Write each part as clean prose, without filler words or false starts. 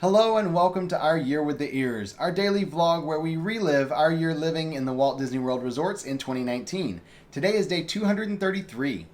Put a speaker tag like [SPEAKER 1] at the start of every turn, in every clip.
[SPEAKER 1] Hello and welcome to our Year with the Ears, our daily vlog where we relive our year living in the Walt Disney World resorts in 2019. Today is day 233.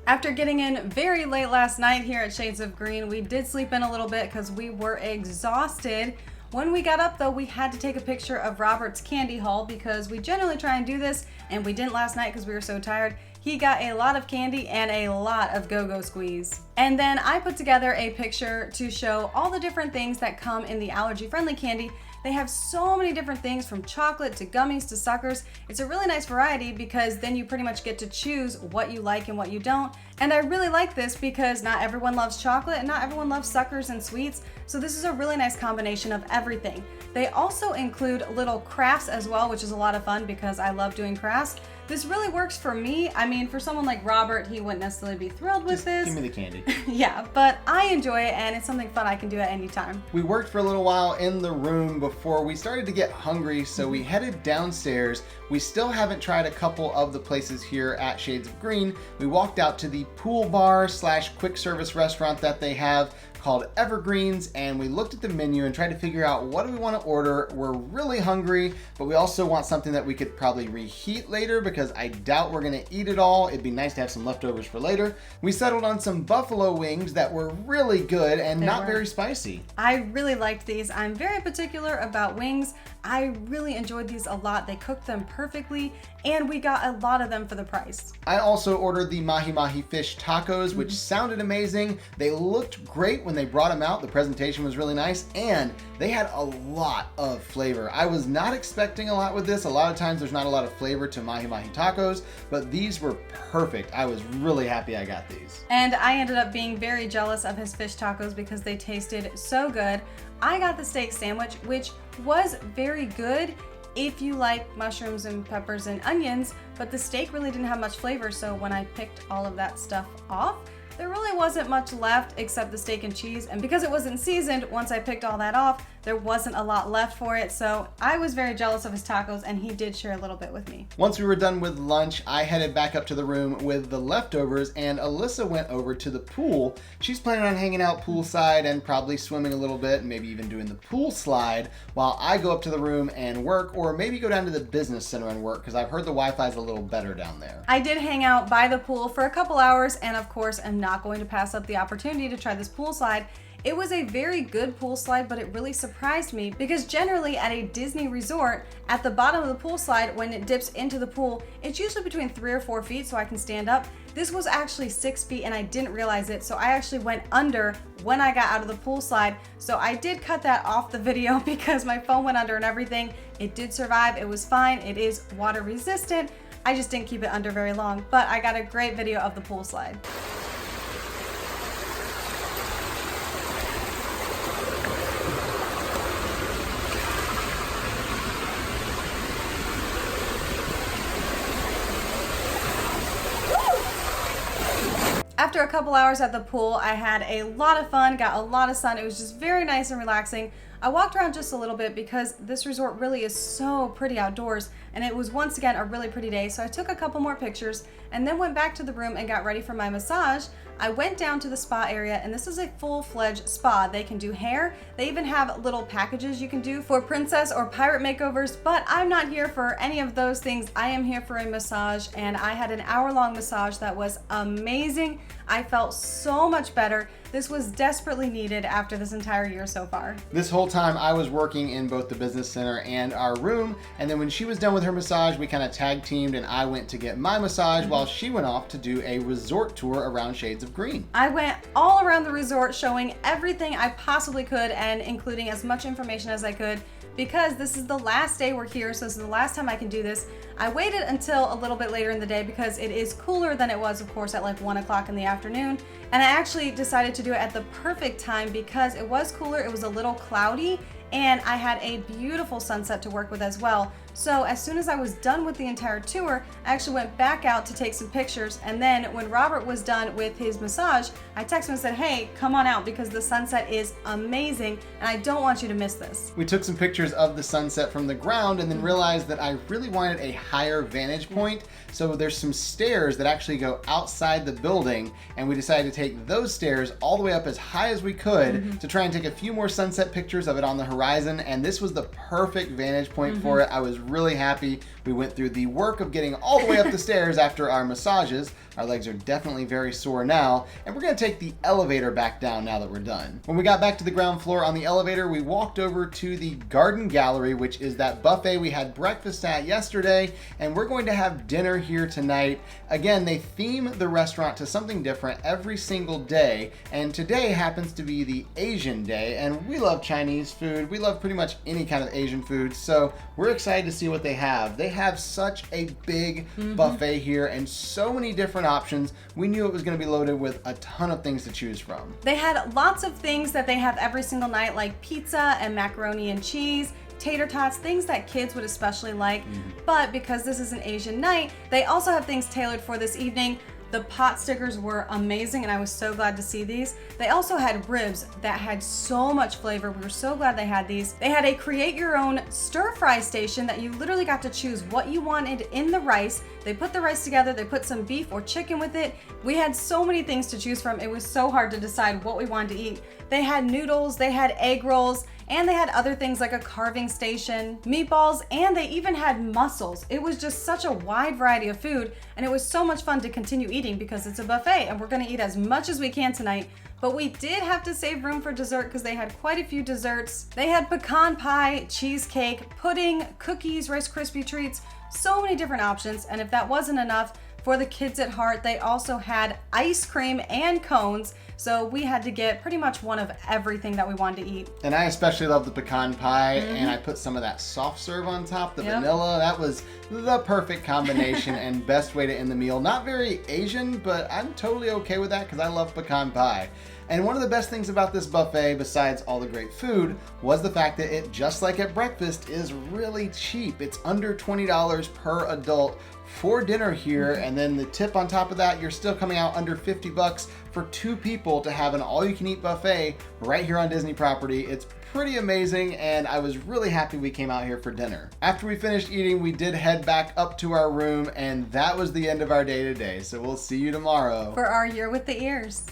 [SPEAKER 2] After getting in very late last night here at Shades of Green, we did sleep in a little bit because we were exhausted. When we got up though, we had to take a picture of Robert's candy haul because we generally try and do this, and we didn't last night because we were so tired. He got a lot of candy and a lot of Go-Go Squeeze. And then I put together a picture to show all the different things that come in the allergy-friendly candy. They have so many different things, from chocolate to gummies to suckers. It's a really nice variety because then you pretty much get to choose what you like and what you don't. And I really like this because not everyone loves chocolate and not everyone loves suckers and sweets. So this is a really nice combination of everything. They also include little crafts as well, which is a lot of fun because I love doing crafts. This really works for me. I mean, for someone like Robert, he wouldn't necessarily be thrilled with this.
[SPEAKER 1] Give me the candy.
[SPEAKER 2] Yeah, but I enjoy it and it's something fun I can do at any time.
[SPEAKER 1] We worked for a little while in the room before we started to get hungry, so we headed downstairs. We still haven't tried a couple of the places here at Shades of Green. We walked out to the pool bar / quick service restaurant that they have called Evergreens, and we looked at the menu and tried to figure out what do we want to order. We're really hungry, but we also want something that we could probably reheat later because I doubt we're gonna eat it all. It'd be nice to have some leftovers for later. We settled on some buffalo wings that were really good and not very spicy.
[SPEAKER 2] I really liked these. I'm very particular about wings. I really enjoyed these a lot. They cooked them perfectly and we got a lot of them for the price.
[SPEAKER 1] I also ordered the mahi mahi fish tacos, which sounded amazing. They looked great when they brought them out. The presentation was really nice and they had a lot of flavor. I was not expecting a lot with this. A lot of times there's not a lot of flavor to mahi mahi tacos, but these were perfect. I was really happy I got these.
[SPEAKER 2] And I ended up being very jealous of his fish tacos because they tasted so good. I got the steak sandwich, which was very good if you like mushrooms and peppers and onions, but the steak really didn't have much flavor, so when I picked all of that stuff off, there really wasn't much left except the steak and cheese, and because it wasn't seasoned, once I picked all that off, there wasn't a lot left for it, so I was very jealous of his tacos and he did share a little bit with me.
[SPEAKER 1] Once we were done with lunch, I headed back up to the room with the leftovers and Alyssa went over to the pool. She's planning on hanging out poolside and probably swimming a little bit and maybe even doing the pool slide while I go up to the room and work, or maybe go down to the business center and work because I've heard the Wi-Fi is a little better down there.
[SPEAKER 2] I did hang out by the pool for a couple hours and of course I'm not going to pass up the opportunity to try this pool slide. It was a very good pool slide, but it really surprised me because generally at a Disney resort, at the bottom of the pool slide, when it dips into the pool, it's usually between 3 or 4 feet so I can stand up. This was actually 6 feet and I didn't realize it, so I actually went under when I got out of the pool slide. So I did cut that off the video because my phone went under and everything. It did survive, it was fine, it is water resistant. I just didn't keep it under very long, but I got a great video of the pool slide. After a couple hours at the pool, I had a lot of fun, got a lot of sun. It was just very nice and relaxing. I walked around just a little bit because this resort really is so pretty outdoors, and it was once again a really pretty day, so I took a couple more pictures and then went back to the room and got ready for my massage. I went down to the spa area, and this is a full-fledged spa. They can do hair. They even have little packages you can do for princess or pirate makeovers, but I'm not here for any of those things. I am here for a massage, and I had an hour-long massage that was amazing. I felt so much better. This was desperately needed after this entire year so far.
[SPEAKER 1] This whole time I was working in both the business center and our room, and then when she was done with her massage, we kind of tag teamed and I went to get my massage while she went off to do a resort tour around Shades of Green.
[SPEAKER 2] I went all around the resort showing everything I possibly could and including as much information as I could because this is the last day we're here, so this is the last time I can do this. I waited until a little bit later in the day because it is cooler than it was, of course, at like 1 o'clock in the afternoon. And I actually decided to do it at the perfect time because it was cooler, it was a little cloudy, and I had a beautiful sunset to work with as well. So as soon as I was done with the entire tour, I actually went back out to take some pictures. And then when Robert was done with his massage, I texted him and said, hey, come on out because the sunset is amazing and I don't want you to miss this.
[SPEAKER 1] We took some pictures of the sunset from the ground and then realized that I really wanted a higher vantage point. So there's some stairs that actually go outside the building, and we decided to take those stairs all the way up as high as we could to try and take a few more sunset pictures of it on the horizon. And this was the perfect vantage point for it. I was really happy. We went through the work of getting all the way up the stairs after our massages. Our legs are definitely very sore now, and we're gonna take the elevator back down now that we're done. When we got back to the ground floor on the elevator, we walked over to the garden gallery, which is that buffet we had breakfast at yesterday, and we're going to have dinner here tonight. Again, they theme the restaurant to something different every single day, and today happens to be the Asian day, and we love Chinese food. We love pretty much any kind of Asian food, so we're excited to see what they have. They have such a big buffet here and so many different options. We knew it was going to be loaded with a ton of things to choose from.
[SPEAKER 2] They had lots of things that they have every single night, like pizza and macaroni and cheese, tater tots, things that kids would especially like. But because this is an Asian night, they also have things tailored for this evening. The pot stickers were amazing and I was so glad to see these. They also had ribs that had so much flavor. We were so glad they had these. They had a create your own stir fry station that you literally got to choose what you wanted in the rice. They put the rice together, they put some beef or chicken with it. We had so many things to choose from. It was so hard to decide what we wanted to eat. They had noodles, they had egg rolls, and they had other things like a carving station, meatballs, and they even had mussels. It was just such a wide variety of food, and it was so much fun to continue eating because it's a buffet and we're gonna eat as much as we can tonight. But we did have to save room for dessert because they had quite a few desserts. They had pecan pie, cheesecake, pudding, cookies, Rice Krispie treats, so many different options. And if that wasn't enough, for the kids at heart, they also had ice cream and cones. So we had to get pretty much one of everything that we wanted to eat.
[SPEAKER 1] And I especially love the pecan pie, and I put some of that soft serve on top, the vanilla. That was the perfect combination and best way to end the meal. Not very Asian, but I'm totally okay with that because I love pecan pie. And one of the best things about this buffet, besides all the great food, was the fact that it, just like at breakfast, is really cheap. It's under $20 per adult for dinner here, and then the tip on top of that, you're still coming out under 50 bucks for 2 people to have an all-you-can-eat buffet right here on Disney property. It's pretty amazing, and I was really happy we came out here for dinner. After we finished eating, we did head back up to our room, and that was the end of our day today. So we'll see you tomorrow
[SPEAKER 2] for our Year with the Ears.